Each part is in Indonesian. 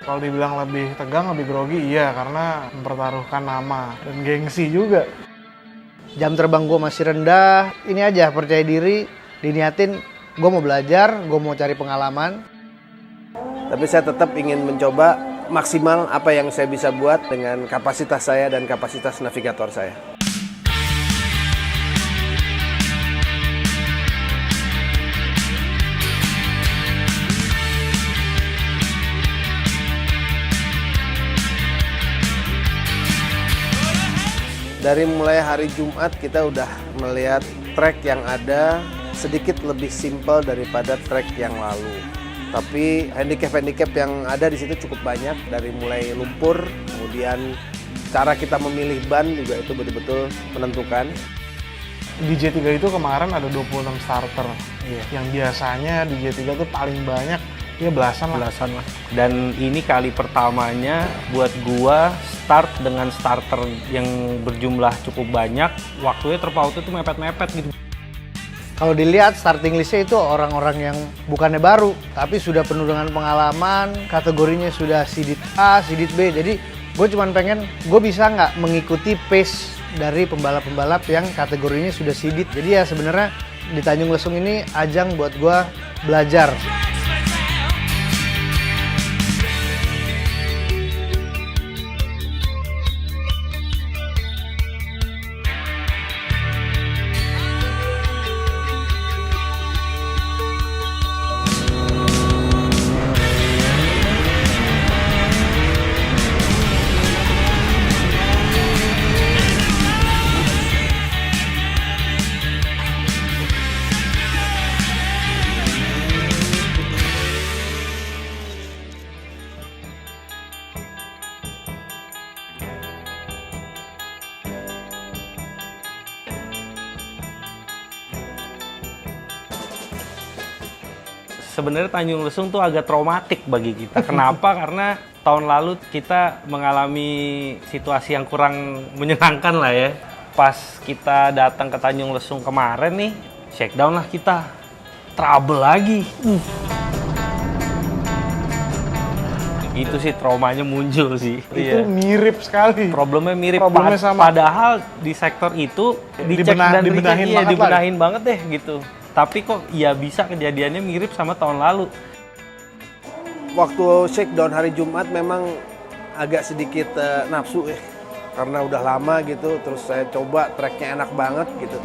Kalau dibilang lebih tegang, lebih grogi, iya, karena mempertaruhkan nama dan gengsi juga. Jam terbang gue masih rendah, ini aja percaya diri, diniatin gue mau belajar, gue mau cari pengalaman. Tapi saya tetap ingin mencoba maksimal apa yang saya bisa buat dengan kapasitas saya dan kapasitas navigator saya. Dari mulai hari Jumat kita udah melihat trek yang ada sedikit lebih simpel daripada trek yang lalu. Tapi handicap yang ada di situ cukup banyak, dari mulai lumpur, kemudian cara kita memilih ban juga itu betul-betul menentukan. Di J3 itu kemarin ada 26 starter. Yang biasanya di J3 tuh paling banyak ya belasan lah. Dan ini kali pertamanya buat gua start dengan starter yang berjumlah cukup banyak, waktunya terpaut itu mepet-mepet gitu. Kalau dilihat starting listnya itu orang-orang yang bukannya baru, tapi sudah penuh dengan pengalaman, kategorinya sudah sidit A, sidit B. Jadi gue cuma pengen, gue bisa nggak mengikuti pace dari pembalap-pembalap yang kategorinya sudah sidit. Jadi ya sebenarnya di Tanjung Lesung ini ajang buat gue belajar. Sebenarnya Tanjung Lesung tuh agak traumatik bagi kita. Kenapa? Karena tahun lalu kita mengalami situasi yang kurang menyenangkan lah ya. Pas kita datang ke Tanjung Lesung kemarin nih, shakedown lah kita. Trouble lagi. Itu sih traumanya muncul sih. Itu mirip sekali. Problemnya mirip. Problemnya sama. Padahal di sektor itu dicek dan dibenahin banget deh gitu. Tapi kok ya bisa kejadiannya mirip sama tahun lalu. Waktu shakedown hari Jumat memang agak sedikit nafsu ya. Karena udah lama gitu, terus saya coba treknya enak banget gitu.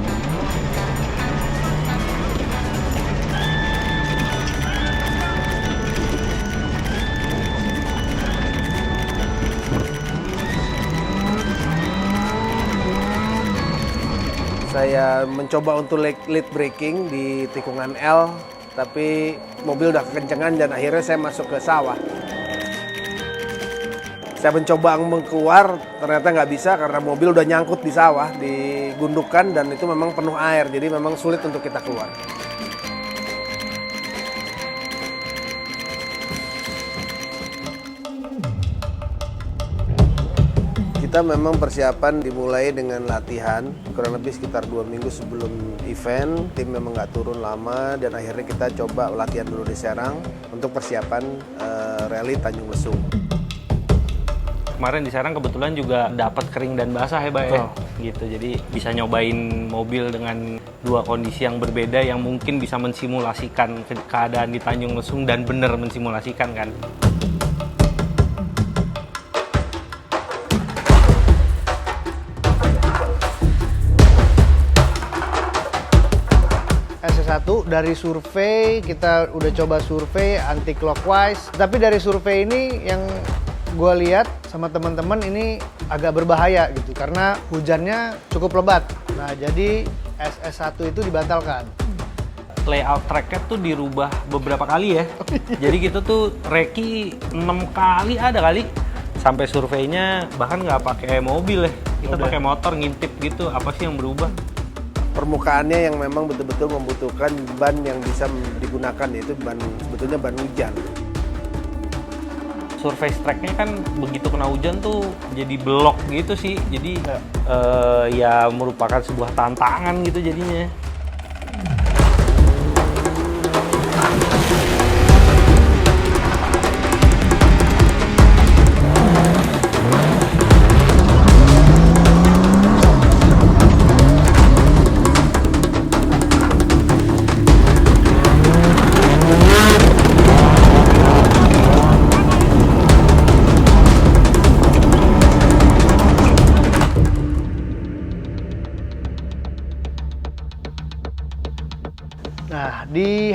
Saya mencoba untuk lead braking di tikungan L, tapi mobil udah kekencengan dan akhirnya saya masuk ke sawah. Saya mencoba keluar, ternyata nggak bisa karena mobil udah nyangkut di sawah, di gundukan, dan itu memang penuh air, jadi memang sulit untuk kita keluar. Kita memang persiapan dimulai dengan latihan kurang lebih sekitar 2 minggu sebelum event. Tim memang nggak turun lama dan akhirnya kita coba latihan dulu di Serang untuk persiapan rally Tanjung Lesung. Kemarin di Serang kebetulan juga dapat kering dan basah ya, Bay. Gitu. Jadi bisa nyobain mobil dengan dua kondisi yang berbeda yang mungkin bisa mensimulasikan keadaan di Tanjung Lesung dan benar mensimulasikan kan. S1 dari survei, kita udah coba survei anti clockwise, tapi dari survei ini yang gue lihat sama teman-teman ini agak berbahaya gitu karena hujannya cukup lebat. Nah jadi SS1 itu dibatalkan. Layout tracknya tuh dirubah beberapa kali ya. Jadi gitu tuh reki 6 kali ada kali. Sampai surveinya bahkan nggak pakai mobil ya. Kita pakai motor ngintip gitu. Apa sih yang berubah? Permukaannya yang memang betul-betul membutuhkan ban yang bisa digunakan, yaitu sebetulnya ban hujan. Surface tracknya kan begitu kena hujan tuh jadi belok gitu sih. Jadi ya merupakan sebuah tantangan gitu jadinya.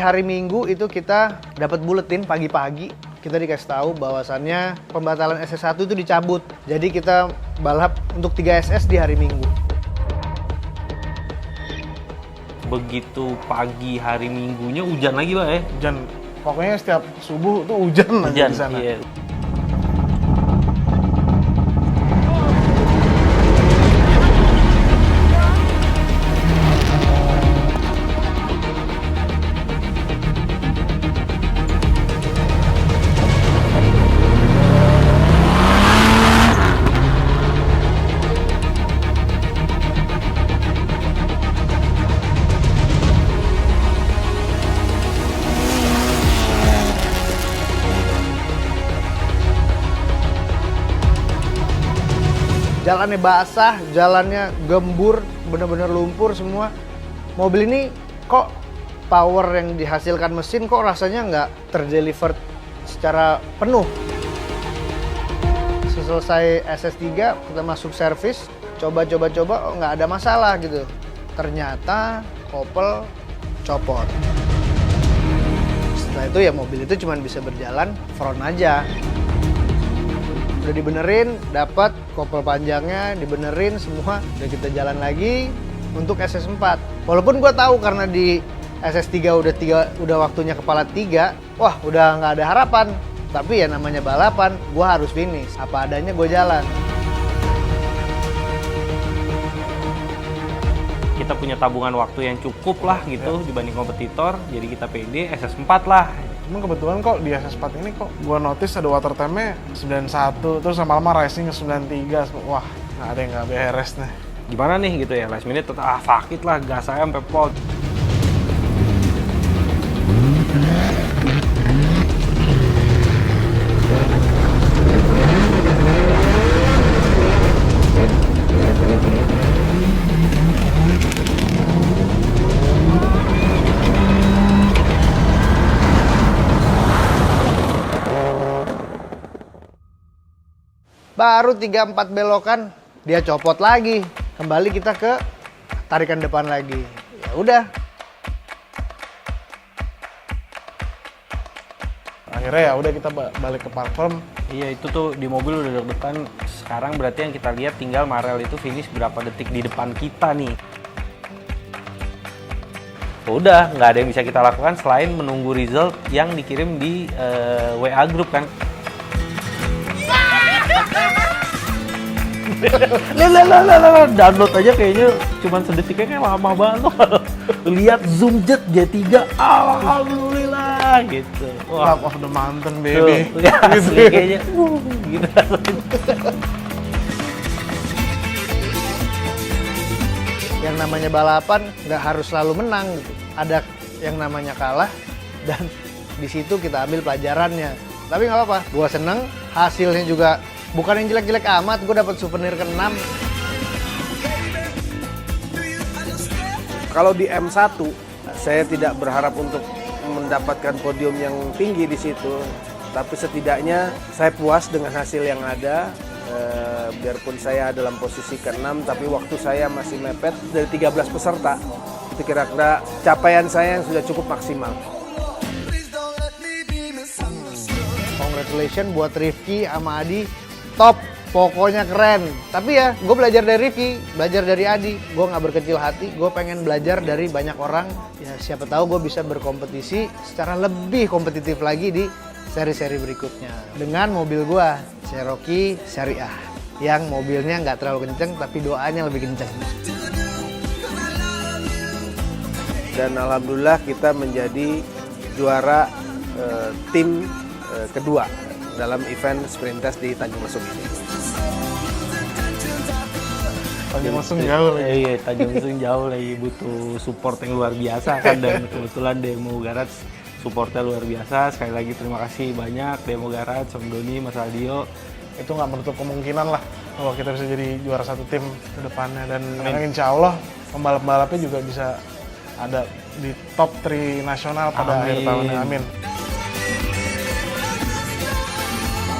hari Minggu itu kita dapat buletin pagi-pagi. Kita dikasih tahu bahwasannya pembatalan SS1 itu dicabut. Jadi kita balap untuk 3 SS di hari Minggu. Begitu pagi hari Minggunya hujan lagi Pak ya? Hujan, pokoknya setiap subuh tuh hujan aja di sana. Iya. Jalannya basah, jalannya gembur, bener-bener lumpur semua. Mobil ini kok power yang dihasilkan mesin kok rasanya nggak terdeliver secara penuh. Selesai SS3, kita masuk servis, coba-coba, oh nggak ada masalah gitu. Ternyata kopel copot. Setelah itu ya mobil itu cuma bisa berjalan front aja. Udah dibenerin, dapat kopel panjangnya, dibenerin semua, udah kita jalan lagi untuk SS4. Walaupun gue tahu karena di SS3 udah waktunya kepala 3, wah udah nggak ada harapan. Tapi ya namanya balapan, gue harus finish. Apa adanya gue jalan. Kita punya tabungan waktu yang cukup lah gitu dibanding kompetitor, jadi kita pede SS4 lah. Cuman kebetulan kok di SS4 ini kok gue notice ada water time-nya 91, terus lama-lama racing ke 93. Wah, nggak ada yang nggak beres nih. Gimana nih gitu ya, last minute tetap fuck it lah, gas saya sampai pot. Baru 3-4 belokan dia copot lagi. Kembali kita ke tarikan depan lagi. Ya udah. Akhirnya ya udah kita balik ke park farm. Iya itu tuh di mobil udah deg-degan. Sekarang berarti yang kita lihat tinggal Marel itu finish berapa detik di depan kita nih. Udah nggak ada yang bisa kita lakukan selain menunggu result yang dikirim di WA group kan. Download aja kayaknya cuman sedetiknya kayak lama banget. Lihat zoom jet J3, alhamdulillah gitu. Wah, of the mountain baby. Tuh, ya, asli kayaknya gitu. Yang namanya balapan nggak harus selalu menang gitu. Ada yang namanya kalah dan di situ kita ambil pelajarannya. Tapi nggak apa-apa, gua seneng, hasilnya juga bukan yang jelek-jelek amat, gue dapat souvenir ke-6. Kalau di M1, saya tidak berharap untuk mendapatkan podium yang tinggi di situ, tapi setidaknya saya puas dengan hasil yang ada. Biarpun saya dalam posisi ke-6, tapi waktu saya masih mepet dari 13 peserta. Itu kira-kira capaian saya yang sudah cukup maksimal. Congratulations buat Rifki sama Adi, top, pokoknya keren. Tapi ya, gue belajar dari Rifki, belajar dari Adi. Gue nggak berkecil hati, gue pengen belajar dari banyak orang. Ya siapa tahu gue bisa berkompetisi secara lebih kompetitif lagi di seri-seri berikutnya. Dengan mobil gue, Cherokee Seri A. Yang mobilnya nggak terlalu kenceng, tapi doanya lebih kenceng. Dan alhamdulillah kita menjadi juara tim kedua dalam event sprint test di Tanjung Lesung ini. Tanjung Lesung jauh lagi. Iya, Tanjung Lesung jauh lagi, butuh support yang luar biasa kan. Dan kebetulan Demo Garage supportnya luar biasa. Sekali lagi terima kasih banyak Demo Garage, Om Doni, Mas Aldio. Itu nggak menutup kemungkinan lah kalau kita bisa jadi juara satu tim ke depannya. Dan insya Allah pembalap-balapnya juga bisa ada di top 3 nasional pada akhir tahunnya. Amin.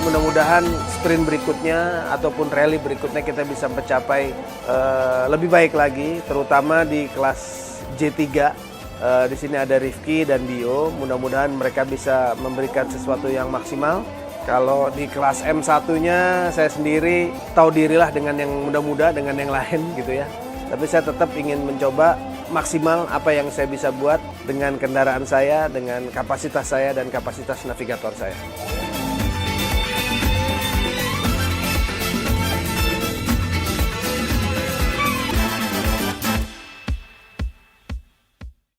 Mudah-mudahan sprint berikutnya ataupun rally berikutnya kita bisa mencapai lebih baik lagi, terutama di kelas J3 Di sini ada Rifki dan Dio, mudah-mudahan mereka bisa memberikan sesuatu yang maksimal. Kalau di kelas M1-nya saya sendiri tahu dirilah dengan yang muda-muda, dengan yang lain gitu ya. Tapi saya tetap ingin mencoba maksimal apa yang saya bisa buat dengan kendaraan saya, dengan kapasitas saya dan kapasitas navigator saya.